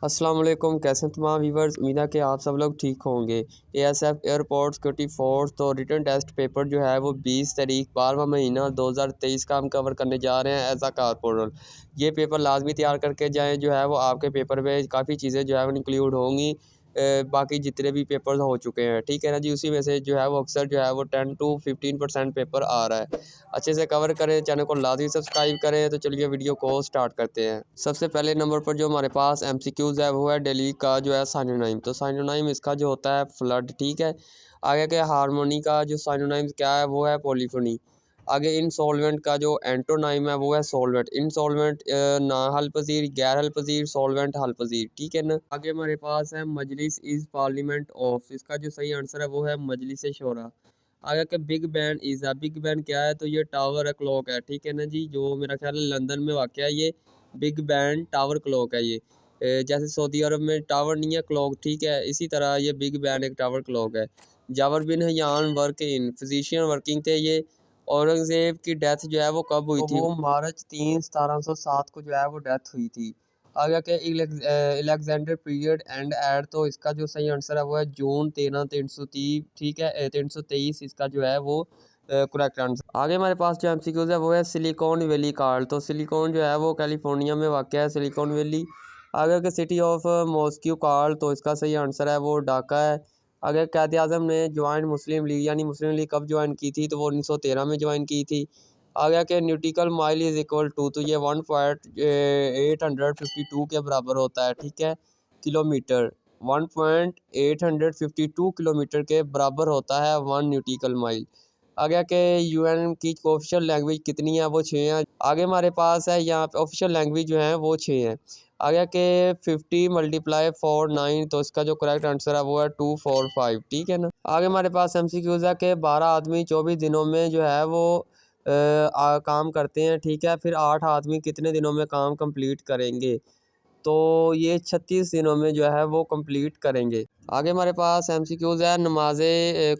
अस्सलाम वालेकुम, कैसे हैं तमाम व्यूवर्स। उम्मीद है कि आप सब लोग ठीक होंगे। एएसएफ एयरपोर्ट सिक्योरिटी फोर्स तो रिटन टेस्ट पेपर जो है वो 20 तारीख 12वां महीना 2023 का हम कवर करने जा रहे हैं एज आ कारपोरल। ये पेपर लाजमी तैयार करके जाएँ, जो है वो आपके पेपर में काफ़ी चीज़ें जो है वो इंक्लूड होंगी बाकी जितने भी पेपर हो चुके हैं, ठीक है ना जी। उसी में से जो है वो अक्सर जो है वो 10 to 15% पेपर आ रहा है। अच्छे से कवर करें, चैनल को लाजमी सब्सक्राइब करें। तो चलिए वीडियो को स्टार्ट करते हैं। सबसे पहले नंबर पर जो हमारे पास एमसीक्यूज़ है वो है दिल्ली का जो है साइनोनाइम। तो साइनोनाइम इसका जो होता है फ्लड, ठीक है। आगे के हारमोनी का जो साइनोनाइम क्या है वो है पॉलीफोनी। आगे इंसॉल्वेंट का जो एंटोनाइम है वो है सॉल्वेंट। इंसॉल्वेंट ना हल पजीर, गैर हल पजीर, सॉल्वेंट हल पजीर, ठीक है ना। आगे हमारे पास है मजलिस इज़ पार्लियामेंट ऑफ। इसका जो सही आंसर है वो है मजलिस शोरा। आगे के Big Ben is a. Big Ben क्या है, तो ये टावर है, क्लॉक है, ठीक है ना जी। जो मेरा ख्याल है लंदन में वाक़या है ये बिग बैन टावर क्लॉक है ये। जैसे सऊदी अरब में टावर नहीं है, क्लॉक, ठीक है। इसी तरह ये बिग बैन एक टावर क्लॉक है। Jabir bin Hayyan work in physician working थे ये। औरंगज़ेब की डेथ जो है वो कब हुई थी? वो मार्च 3 1707 को जो है वो डेथ हुई थी। आगे के इलेक्जेंडर पीरियड एंड एड। तो इसका जो सही आंसर है वो है जून 13 330, ठीक है। 323 इसका जो है वो करेक्ट आंसर। आगे हमारे पास जो एमसीक्यूज है वो है सिलिकॉन वैली कार्ड। तो सिलिकॉन जो है वो कैलिफोर्निया में वाक़ है, सिलिकॉन वैली। आगे के सिटी ऑफ मॉस्को कार्ड। तो इसका सही आंसर है वो ढाका है। आगे कायद आज़म ने ज्वाइन मुस्लिम लीग यानी मुस्लिम लीग कब ज्वाइन की थी? तो वो 1913 में ज्वाइन की थी। आगे के nautical mile is equal to. तो ये 1.852 के बराबर होता है, ठीक है, किलोमीटर। 1.852 किलोमीटर के बराबर होता है 1 न्यूटिकल माइल। आगे के यूएन की ऑफिशियल लैंग्वेज कितनी है? वो 6 हैं। आगे हमारे पास है यहाँ पे ऑफिशियल लैंग्वेज जो है वो 6 हैं। आगे के 50 मल्टीप्लाई 4 9। तो इसका जो करेक्ट आंसर है वो है 245, ठीक है ना। आगे हमारे पास एमसीक्यूज है कि 12 आदमी 24 दिनों में जो है वो काम करते हैं, ठीक है। फिर 8 आदमी कितने दिनों में काम कंप्लीट करेंगे? तो ये 36 दिनों में जो है वो कंप्लीट करेंगे। आगे हमारे पास एमसीक्यूज़ है नमाज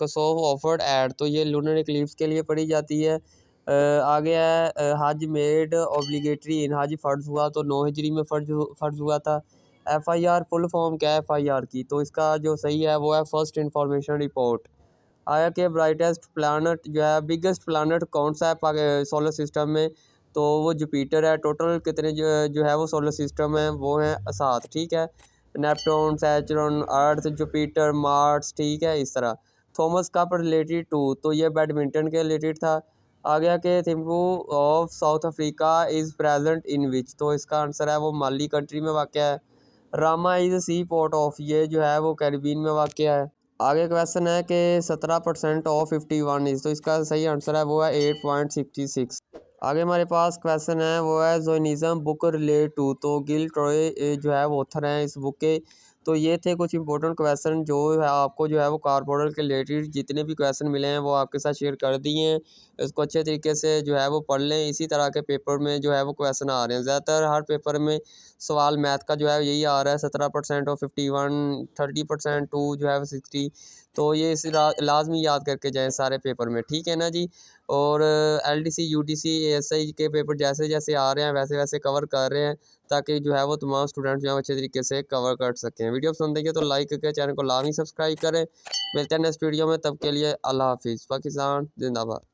कसौफ ऑफर्ड एट। तो ये लूनर इक्लिप्स के लिए पढ़ी जाती है। आगे है हज मेड ऑब्लिगेटरी इन। हज फ़र्ज़ हुआ तो 9 हिजरी में फ़र्ज़ हुआ था। एफआईआर फुल फॉर्म क्या है एफआईआर की? तो इसका जो सही है वो है फर्स्ट इंफॉर्मेशन रिपोर्ट। आया कि ब्राइटेस्ट प्लानट जो है बिगेस्ट प्लानट कौन सा है सोलर सिस्टम में? तो वो जुपिटर है। टोटल कितने जो है वो सोलर सिस्टम है वो हैं 7, ठीक है। Neptune, Saturn, Earth, Jupiter, Mars, ठीक है, इस तरह। Thomas Cup related to. तो ये बैडमिंटन के रिलेटेड था। आ गया कि Thimphu of South Africa is present in which. तो इसका आंसर है वो माली कंट्री में वाक़या है। रामा इज़ सी पोर्ट ऑफ। ये जो है वो कैरिबियन में वाक़या है। आगे क्वेश्चन है कि 17% ऑफ 51 इज़। तो इसका सही आंसर है वो है 8.66। आगे हमारे पास क्वेश्चन है वो है जोनिज़म बुक रिलेट टू। तो गिल ट्रॉय जो है वो ऑथर हैं इस बुक के। तो ये थे कुछ इंपॉर्टेंट क्वेश्चन जो है आपको जो है वो कारपोरल के रिलेटेड जितने भी क्वेश्चन मिले हैं वो आपके साथ शेयर कर दिए हैं। इसको अच्छे तरीके से जो है वो पढ़ लें। इसी तरह के पेपर में जो है वो क्वेश्चन आ रहे हैं। ज़्यादातर हर पेपर में सवाल मैथ का जो है यही आ रहा है। 17% और 51, 30% टू जो है वो 60। तो ये इस लाजमी याद करके जाएँ सारे पेपर में, ठीक है ना जी। और एलडीसी, यूडीसी, एएसआई के पेपर जैसे जैसे आ रहे हैं वैसे वैसे कवर कर रहे हैं ताकि जो है वो तमाम स्टूडेंट जो है अच्छे तरीके से कवर कर सकें। वीडियो पसंद आई है तो लाइक करके चैनल को लाजमी सब्सक्राइब करें। मिलते हैं नेक्स्ट वीडियो में, तब के लिए अल्लाह हाफिज़। पाकिस्तान जिंदाबाद।